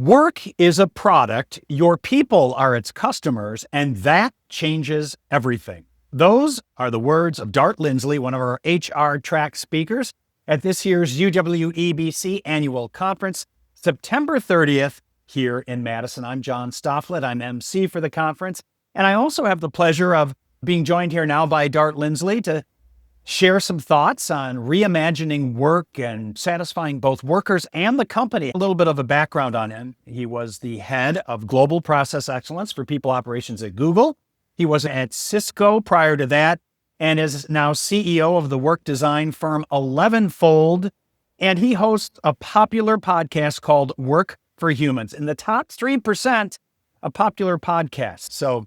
Work is a product, your people are its customers, and that changes everything. Those are the words of Dart Lindsley, one of our HR track speakers at this year's UWEBC Annual Conference, September 30th here in Madison. I'm John Stofflet, I'm MC for the conference, and I also have the pleasure of being joined here now by Dart Lindsley to share some thoughts on reimagining work and satisfying both workers and the company. A little bit of a background on him. He was the head of Global Process Excellence for People Operations at Google. He was at Cisco prior to that and is now CEO of the work design firm 11fold. And he hosts a popular podcast called Work for Humans in the top 3% of popular podcasts. So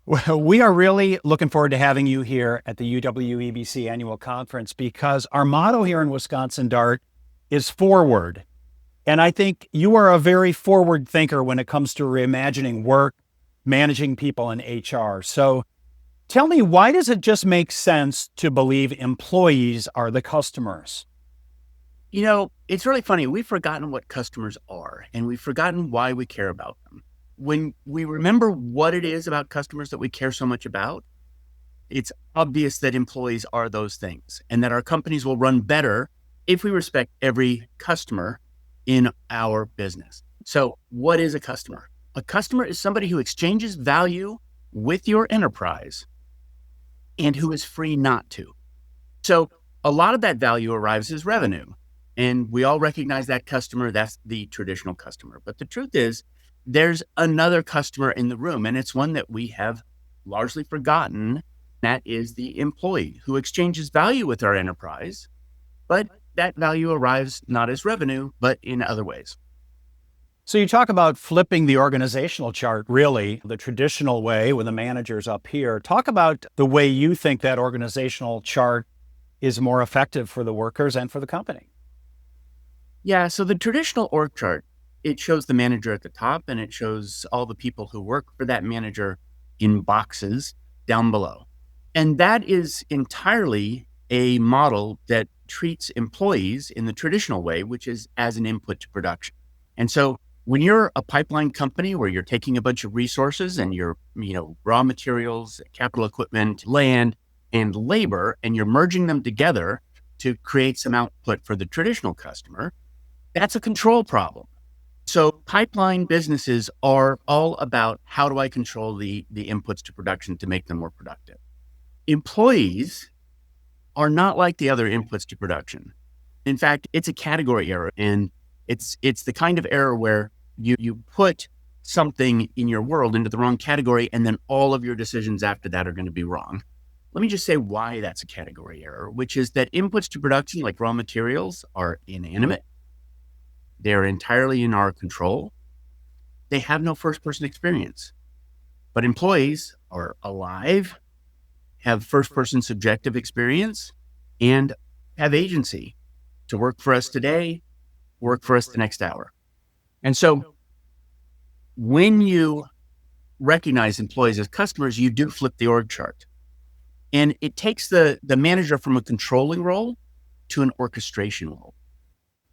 we are really looking forward to having you here at the UWEBC Annual Conference because our motto here in Wisconsin, Dart, is forward. And I think you are a very forward thinker when it comes to reimagining work, managing people in HR. So tell me, why does it just make sense to believe employees are the customers? You know, it's really funny. We've forgotten what customers are, and we've forgotten why we care about them. When we remember what it is about customers that we care so much about, it's obvious that employees are those things and that our companies will run better if we respect every customer in our business. So what is a customer? A customer is somebody who exchanges value with your enterprise and who is free not to. So a lot of that value arrives as revenue, and we all recognize that customer. That's the traditional customer. But the truth is, there's another customer in the room, and it's one that we have largely forgotten. That is the employee who exchanges value with our enterprise, but that value arrives not as revenue, but in other ways. So you talk about flipping the organizational chart, really, the traditional way with the managers up here. Talk about the way you think that organizational chart is more effective for the workers and for the company. Yeah, so the traditional org chart, it shows the manager at the top and it shows all the people who work for that manager in boxes down below. And that is entirely a model that treats employees in the traditional way, which is as an input to production. And so when you're a pipeline company where you're taking a bunch of resources and your, raw materials, capital equipment, land, and labor, and you're merging them together to create some output for the traditional customer, that's a control problem. So pipeline businesses are all about how do I control the inputs to production to make them more productive. Employees are not like the other inputs to production. In fact, it's a category error, and it's the kind of error where you put something in your world into the wrong category, and then all of your decisions after that are going to be wrong. Let me just say why that's a category error, which is that inputs to production, like raw materials, are inanimate. They're entirely in our control. They have no first-person experience. But employees are alive, have first-person subjective experience, and have agency to work for us today, work for us the next hour. And so when you recognize employees as customers, you do flip the org chart. And it takes the manager from a controlling role to an orchestration role.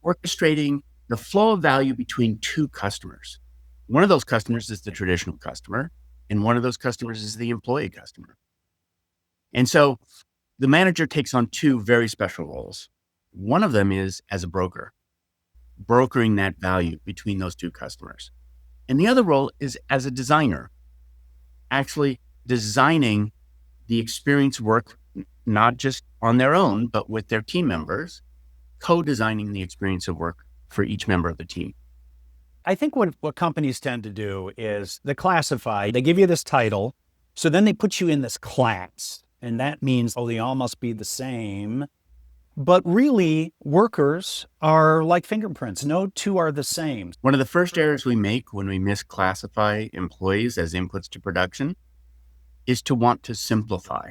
Orchestrating the flow of value between two customers. One of those customers is the traditional customer, and one of those customers is the employee customer. And so the manager takes on two very special roles. One of them is as a broker, brokering that value between those two customers. And the other role is as a designer, actually designing the experience work, not just on their own, but with their team members, co-designing the experience of work for each member of the team. I think what companies tend to do is they classify, they give you this title, so then they put you in this class, and that means, they all must be the same. But really, workers are like fingerprints. No two are the same. One of the first errors we make when we misclassify employees as inputs to production is to want to simplify.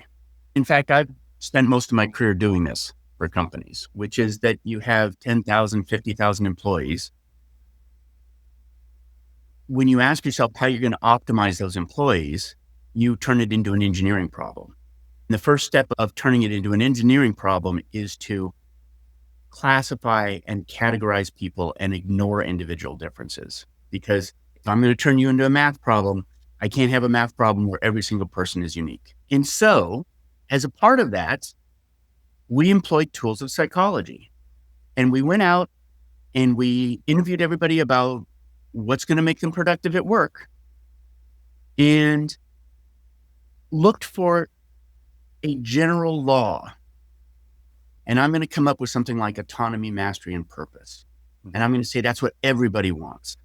In fact, I've spent most of my career doing this for companies, which is that you have 10,000, 50,000 employees. When you ask yourself how you're going to optimize those employees, you turn it into an engineering problem. And the first step of turning it into an engineering problem is to classify and categorize people and ignore individual differences. because if I'm going to turn you into a math problem, I can't have a math problem where every single person is unique. And so, as a part of that, we employed tools of psychology. And we went out and we interviewed everybody about what's going to make them productive at work and looked for a general law. And I'm going to come up with something like autonomy, mastery, and purpose. And I'm going to say that's what everybody wants.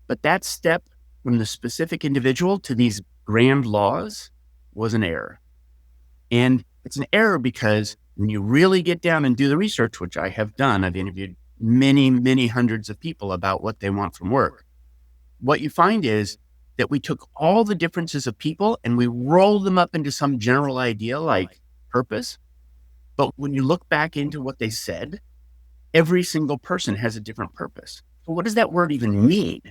But that step from the specific individual to these grand laws was an error. And it's an error because when you really get down and do the research, which I have done, I've interviewed many, many hundreds of people about what they want from work. What you find is that we took all the differences of people and we rolled them up into some general idea like purpose. But when you look back into what they said, every single person has a different purpose. So what does that word even mean?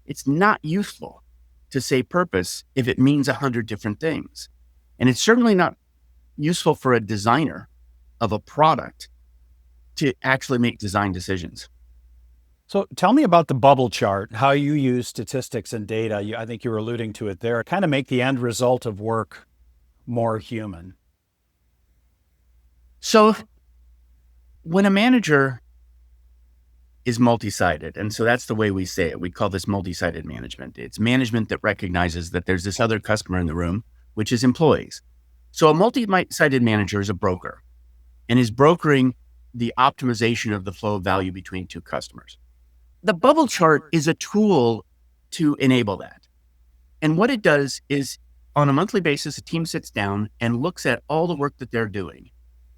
It's not useful to say purpose if it means 100 different things. And it's certainly not useful for a designer of a product to actually make design decisions. So tell me about the bubble chart, how you use statistics and data. I think you were alluding to it there, kind of make the end result of work more human. So when a manager is multi-sided, and so that's the way we say it. We call this multi-sided management. It's management that recognizes that there's this other customer in the room, which is employees. So a multi-sided manager is a broker and is brokering the optimization of the flow of value between two customers. The bubble chart is a tool to enable that. And what it does is on a monthly basis, a team sits down and looks at all the work that they're doing.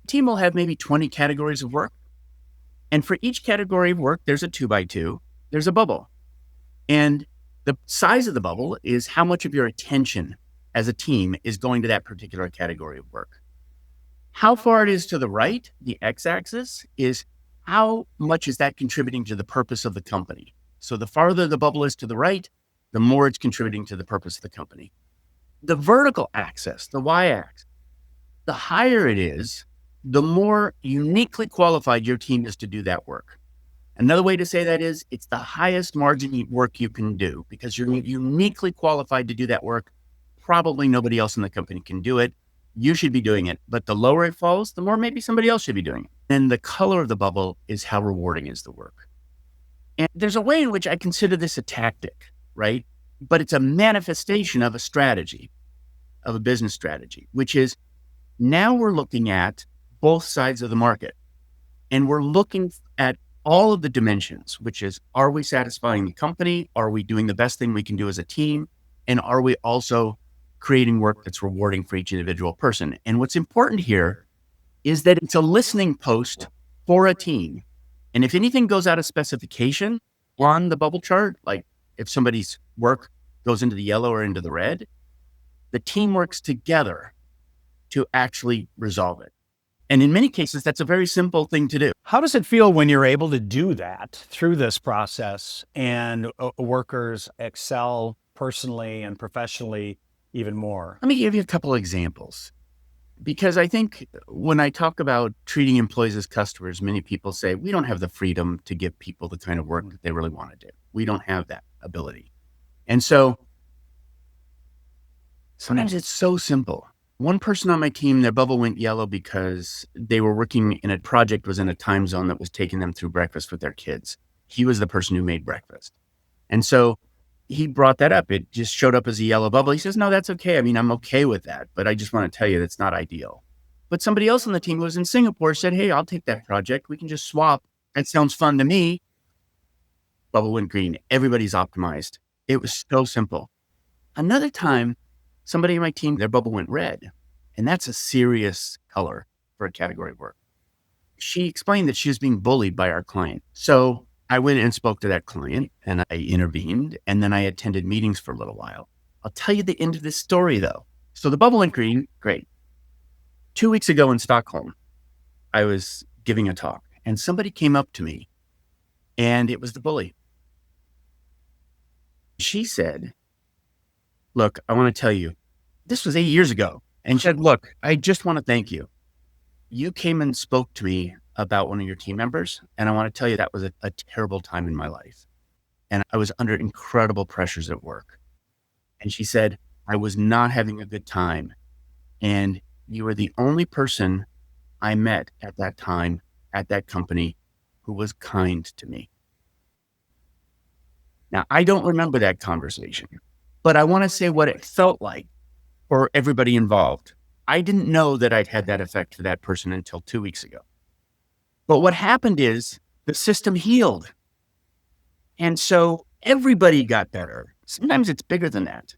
The team will have maybe 20 categories of work. And for each category of work, there's a 2x2, there's a bubble. And the size of the bubble is how much of your attention as a team is going to that particular category of work. How far it is to the right, the x-axis, is how much is that contributing to the purpose of the company. So the farther the bubble is to the right, the more it's contributing to the purpose of the company. The vertical axis, the y-axis, the higher it is, the more uniquely qualified your team is to do that work. Another way to say that is it's the highest margin work you can do because you're uniquely qualified to do that work. Probably nobody else in the company can do it. You should be doing it. But the lower it falls, the more maybe somebody else should be doing it. And the color of the bubble is how rewarding is the work. And there's a way in which I consider this a tactic, right? But it's a manifestation of a strategy, of a business strategy, which is now we're looking at both sides of the market. And we're looking at all of the dimensions, which is, are we satisfying the company? Are we doing the best thing we can do as a team? And are we also creating work that's rewarding for each individual person? And what's important here is that it's a listening post for a team. And if anything goes out of specification on the bubble chart, like if somebody's work goes into the yellow or into the red, the team works together to actually resolve it. And in many cases, that's a very simple thing to do. How does it feel when you're able to do that through this process and workers excel personally and professionally even more? Let me give you a couple of examples. Because I think when I talk about treating employees as customers, many people say, we don't have the freedom to give people the kind of work that they really want to do. We don't have that ability. And so sometimes it's so simple. One person on my team, their bubble went yellow because they were working in a project was in a time zone that was taking them through breakfast with their kids. He was the person who made breakfast. And so he brought that up. It just showed up as a yellow bubble. He says, no, that's okay. I mean, I'm okay with that, but I just want to tell you that's not ideal. But somebody else on the team who was in Singapore said, hey, I'll take that project. We can just swap. That sounds fun to me. Bubble went green. Everybody's optimized. It was so simple. Another time, somebody in my team, their bubble went red. And that's a serious color for a category of work. She explained that she was being bullied by our client. So I went and spoke to that client and I intervened and then I attended meetings for a little while. I'll tell you the end of this story though. So the bubble went green, great. 2 weeks ago in Stockholm, I was giving a talk and somebody came up to me and it was the bully. She said, look, I want to tell you, this was 8 years ago. And she said, look, I just want to thank you. You came and spoke to me about one of your team members. And I want to tell you that was a terrible time in my life. and I was under incredible pressures at work. And she said, I was not having a good time. And you were the only person I met at that time at that company who was kind to me. Now, I don't remember that conversation, but I want to say what it felt like for everybody involved. I didn't know that I'd had that effect for that person until 2 weeks ago. But what happened is the system healed. And so everybody got better. Sometimes it's bigger than that.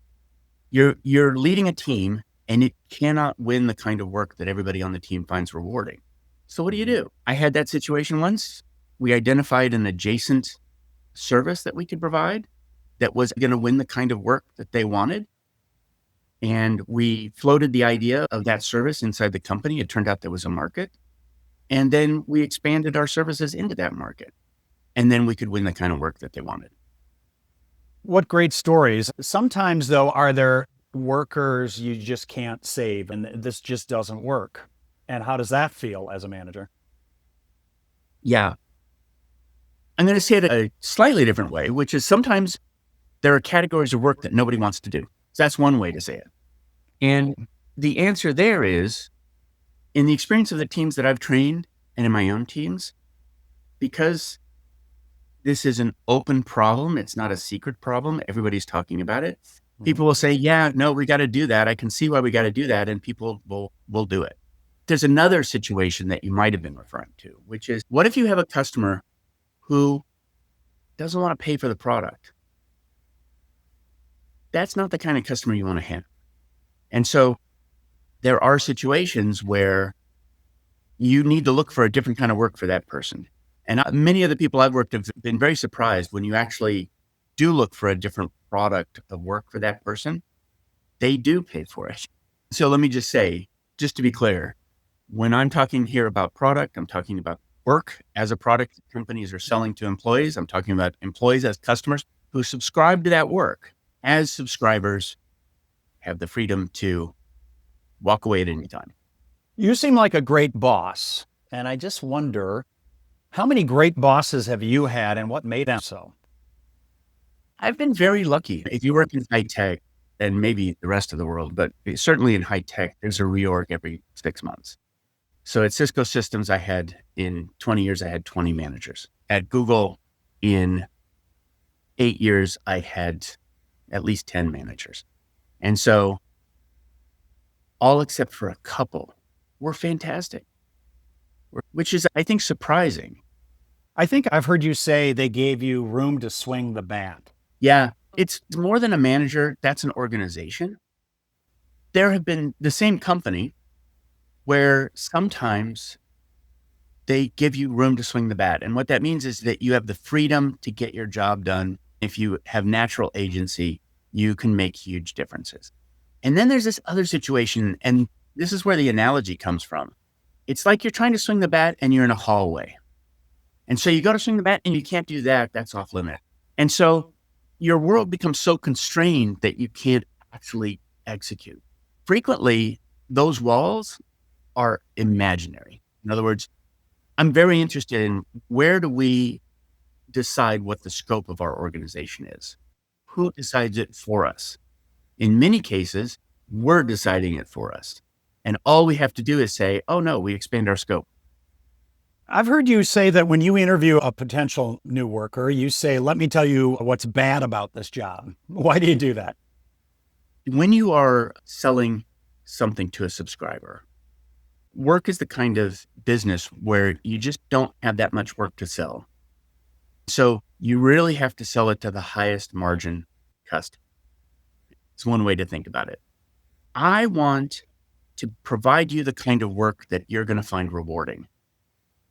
You're leading a team and it cannot win the kind of work that everybody on the team finds rewarding. So what do? I had that situation once. We identified an adjacent service that we could provide that was going to win the kind of work that they wanted. And we floated the idea of that service inside the company. It turned out there was a market. And then we expanded our services into that market. And then we could win the kind of work that they wanted. What great stories. Sometimes, though, are there workers you just can't save and this just doesn't work? And how does that feel as a manager? Yeah. I'm going to say it a slightly different way, which is sometimes there are categories of work that nobody wants to do. So that's one way to say it. And the answer there is, in the experience of the teams that I've trained and in my own teams, because this is an open problem, it's not a secret problem, everybody's talking about it. People will say, yeah, no, we got to do that. I can see why we got to do that. And people will do it. There's another situation that you might have been referring to, which is, what if you have a customer who doesn't want to pay for the product? That's not the kind of customer you want to have. And so there are situations where you need to look for a different kind of work for that person. And many of the people I've worked with have been very surprised when you actually do look for a different product of work for that person. They do pay for it. So let me just say, just to be clear, when I'm talking here about product, I'm talking about work as a product that companies are selling to employees. I'm talking about employees as customers who subscribe to that work. As subscribers, have the freedom to walk away at any time. You seem like a great boss. And I just wonder, how many great bosses have you had and what made them so? I've been very lucky. If you work in high tech, and maybe the rest of the world, but certainly in high tech, there's a reorg every 6 months. So at Cisco Systems, in 20 years, I had 20 managers. At Google, in 8 years, I had at least 10 managers. And so all except for a couple were fantastic, which is, I think, surprising. I think I've heard you say they gave you room to swing the bat. Yeah, it's more than a manager. That's an organization. There have been the same company where sometimes they give you room to swing the bat. And what that means is that you have the freedom to get your job done. If you have natural agency, you can make huge differences. And then there's this other situation, and this is where the analogy comes from. It's like you're trying to swing the bat and you're in a hallway. And so you go to swing the bat and you can't do that. That's off limit. And so your world becomes so constrained that you can't actually execute. Frequently, those walls are imaginary. In other words, I'm very interested in, where do we decide what the scope of our organization is? Who decides it for us? In many cases, we're deciding it for us. And all we have to do is say, oh no, we expand our scope. I've heard you say that when you interview a potential new worker, you say, let me tell you what's bad about this job. Why do you do that? When you are selling something to a subscriber, work is the kind of business where you just don't have that much work to sell. So you really have to sell it to the highest margin customer. It's one way to think about it. I want to provide you the kind of work that you're going to find rewarding.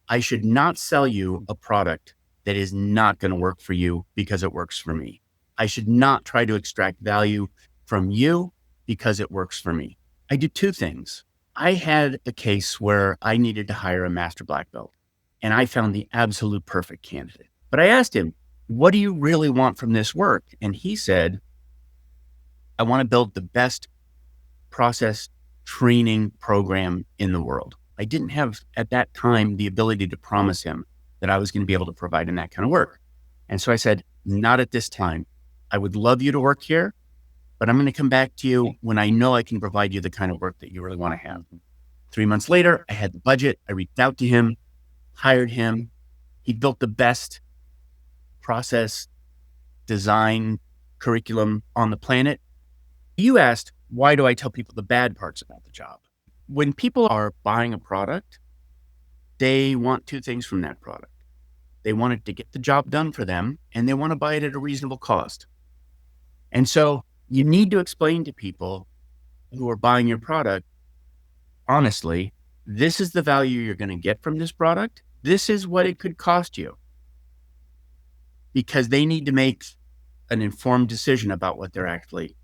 I should not sell you a product that is not going to work for you because it works for me. I should not try to extract value from you because it works for me. I do two things. I had a case where I needed to hire a master black belt, and I found the absolute perfect candidate. But I asked him, what do you really want from this work? And he said, I want to build the best process training program in the world. I didn't have at that time the ability to promise him that I was going to be able to provide him that kind of work. And so I said, not at this time. I would love you to work here, but I'm going to come back to you when I know I can provide you the kind of work that you really want to have. 3 months later, I had the budget. I reached out to him, hired him. He built the best process, design, curriculum on the planet. You asked, why do I tell people the bad parts about the job? When people are buying a product, they want two things from that product. They want it to get the job done for them, and they want to buy it at a reasonable cost. And so you need to explain to people who are buying your product, honestly, this is the value you're going to get from this product. This is what it could cost you. Because they need to make an informed decision about what they're actually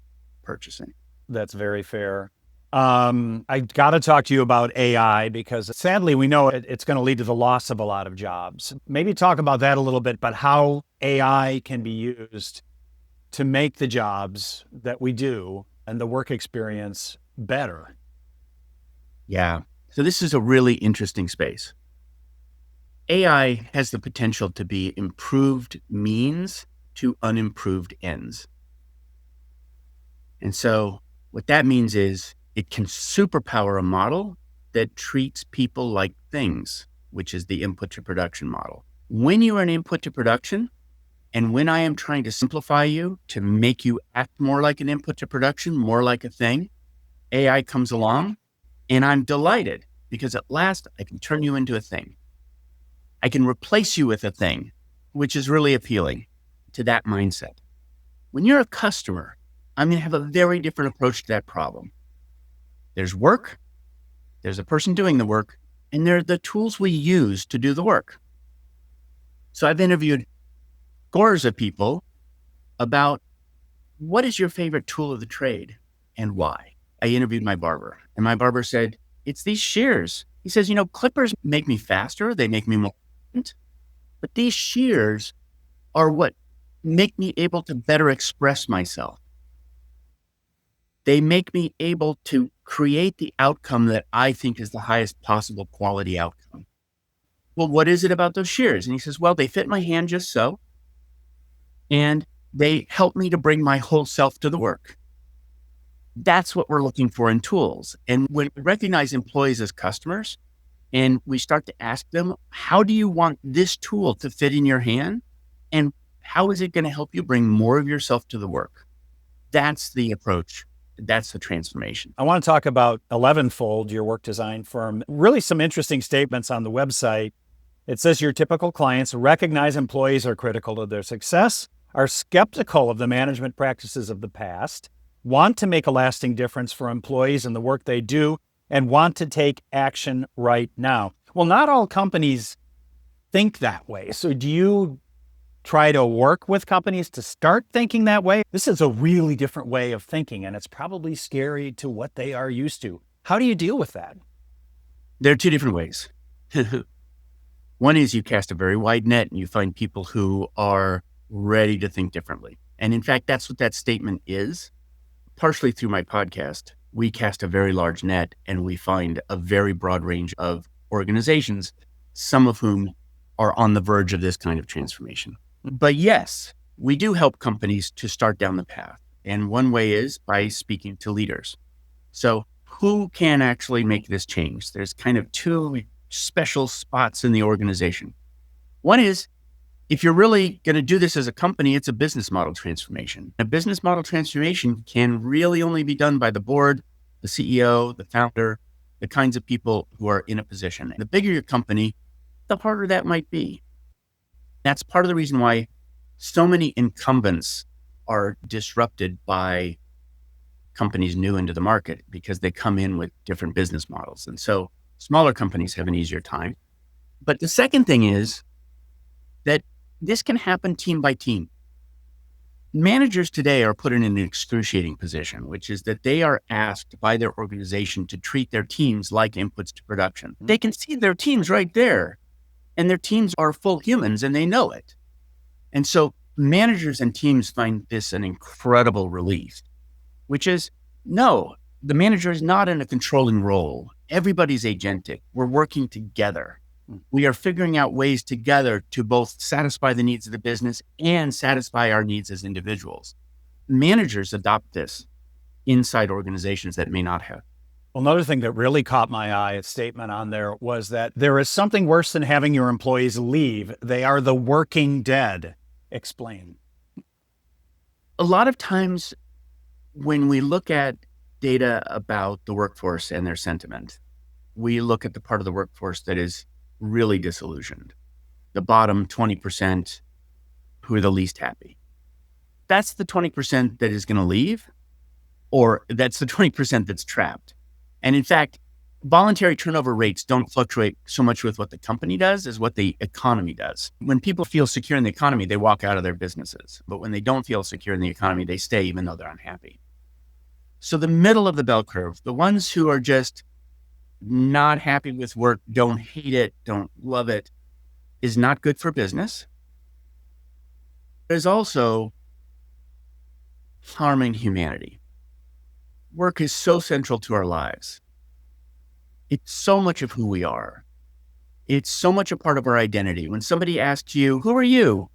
purchasing. That's very fair. I got to talk to you about AI because sadly we know it's going to lead to the loss of a lot of jobs. Maybe talk about that a little bit, but how AI can be used to make the jobs that we do and the work experience better. Yeah. So this is a really interesting space. AI has the potential to be improved means to unimproved ends. And so what that means is it can superpower a model that treats people like things, which is the input to production model. When you are an input to production, and when I am trying to simplify you to make you act more like an input to production, more like a thing, AI comes along and I'm delighted because at last I can turn you into a thing. I can replace you with a thing, which is really appealing to that mindset. When you're a customer, I'm going to have a very different approach to that problem. There's work, there's a person doing the work, and there are the tools we use to do the work. So I've interviewed scores of people about what is your favorite tool of the trade and why. I interviewed my barber, and my barber said, it's these shears. He says, clippers make me faster, they make me more efficient, but these shears are what make me able to better express myself. They make me able to create the outcome that I think is the highest possible quality outcome. Well, what is it about those shears? And he says, well, they fit my hand just so, and they help me to bring my whole self to the work. That's what we're looking for in tools. And when we recognize employees as customers, and we start to ask them, how do you want this tool to fit in your hand? And how is it going to help you bring more of yourself to the work? That's the approach. That's the transformation. I want to talk about 11fold, your work design firm. Really some interesting statements on the website. It says your typical clients recognize employees are critical to their success, are skeptical of the management practices of the past, want to make a lasting difference for employees in the work they do, and want to take action right now. Well, not all companies think that way. So do you try to work with companies to start thinking that way? This is a really different way of thinking, and it's probably scary to what they are used to. How do you deal with that? There are two different ways. One is you cast a very wide net and you find people who are ready to think differently. And in fact, that's what that statement is. Partially through my podcast, we cast a very large net and we find a very broad range of organizations, some of whom are on the verge of this kind of transformation. But yes, we do help companies to start down the path. And one way is by speaking to leaders. So who can actually make this change? There's kind of two special spots in the organization. One is, if you're really going to do this as a company, it's a business model transformation. A business model transformation can really only be done by the board, the CEO, the founder, the kinds of people who are in a position. The bigger your company, the harder that might be. That's part of the reason why so many incumbents are disrupted by companies new into the market, because they come in with different business models. And so smaller companies have an easier time. But the second thing is that this can happen team by team. Managers today are put in an excruciating position, which is that they are asked by their organization to treat their teams like inputs to production. They can see their teams right there, and their teams are full humans and they know it. And so managers and teams find this an incredible relief, which is, no, the manager is not in a controlling role. Everybody's agentic. We're working together. We are figuring out ways together to both satisfy the needs of the business and satisfy our needs as individuals. Managers adopt this inside organizations that may not have. Well, another thing that really caught my eye, a statement on there, was that there is something worse than having your employees leave. They are the working dead. Explain. A lot of times when we look at data about the workforce and their sentiment, we look at the part of the workforce that is really disillusioned, the bottom 20% who are the least happy. That's the 20% that is going to leave, or that's the 20% that's trapped. And in fact, voluntary turnover rates don't fluctuate so much with what the company does as what the economy does. When people feel secure in the economy, they walk out of their businesses. But when they don't feel secure in the economy, they stay even though they're unhappy. So the middle of the bell curve, the ones who are just not happy with work, don't hate it, don't love it, is not good for business. There's also harming humanity. Work is so central to our lives. It's so much of who we are. It's so much a part of our identity. When somebody asks you, who are you?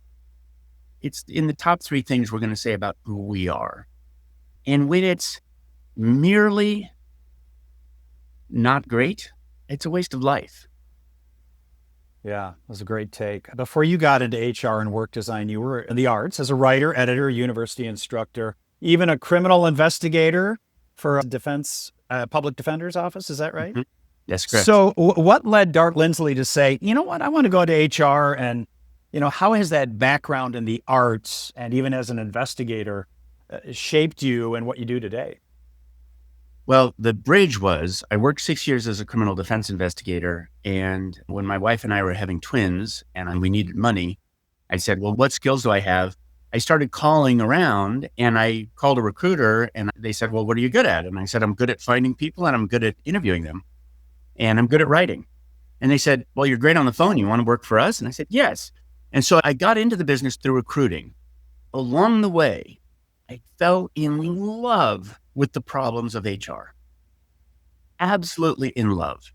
It's in the top 3 things we're going to say about who we are. And when it's merely not great, it's a waste of life. Yeah, that was a great take. Before you got into HR and work design, you were in the arts as a writer, editor, university instructor, even a criminal investigator for a public defender's office. Is that right? Mm-hmm. That's correct. So what led Dart Lindsley to say, you know what, I want to go into HR, and, how has that background in the arts and even as an investigator shaped you and what you do today? Well, the bridge was, I worked 6 years as a criminal defense investigator. And when my wife and I were having twins and we needed money, I said, well, what skills do I have? I started calling around, and I called a recruiter, and they said, well, what are you good at? And I said, I'm good at finding people, and I'm good at interviewing them, and I'm good at writing. And they said, well, you're great on the phone. You want to work for us? And I said, yes. And so I got into the business through recruiting. Along the way, I fell in love with the problems of HR. Absolutely in love.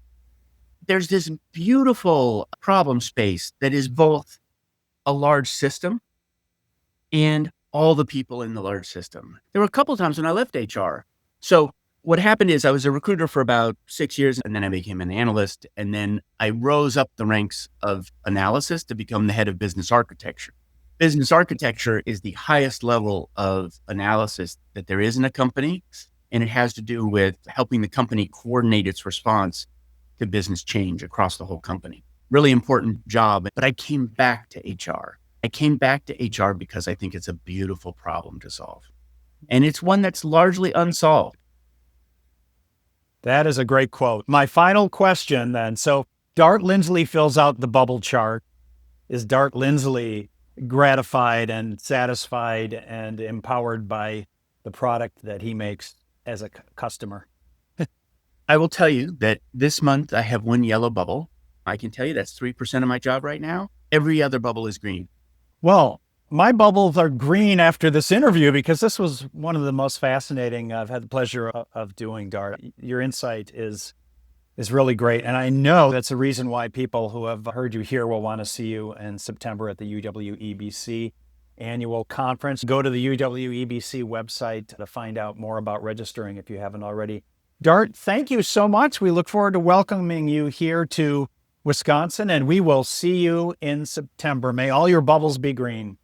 There's this beautiful problem space that is both a large system and all the people in the large system. There were a couple of times when I left HR. So what happened is I was a recruiter for about 6 years, and then I became an analyst. And then I rose up the ranks of analysis to become the head of business architecture. Business architecture is the highest level of analysis that there is in a company. And it has to do with helping the company coordinate its response to business change across the whole company. Really important job. But I came back to HR. I came back to HR because I think it's a beautiful problem to solve. And it's one that's largely unsolved. That is a great quote. My final question then. So Dart Lindsley fills out the bubble chart. Is Dart Lindsley gratified and satisfied and empowered by the product that he makes as a customer? I will tell you that this month I have one yellow bubble. I can tell you that's 3% of my job right now. Every other bubble is green. Well, my bubbles are green after this interview because this was one of the most fascinating I've had the pleasure of doing, Dart. Your insight is really great. And I know that's the reason why people who have heard you here will want to see you in September at the UWEBC Annual Conference. Go to the UWEBC website to find out more about registering if you haven't already. Dart, thank you so much. We look forward to welcoming you here to Wisconsin, and we will see you in September. May all your bubbles be green.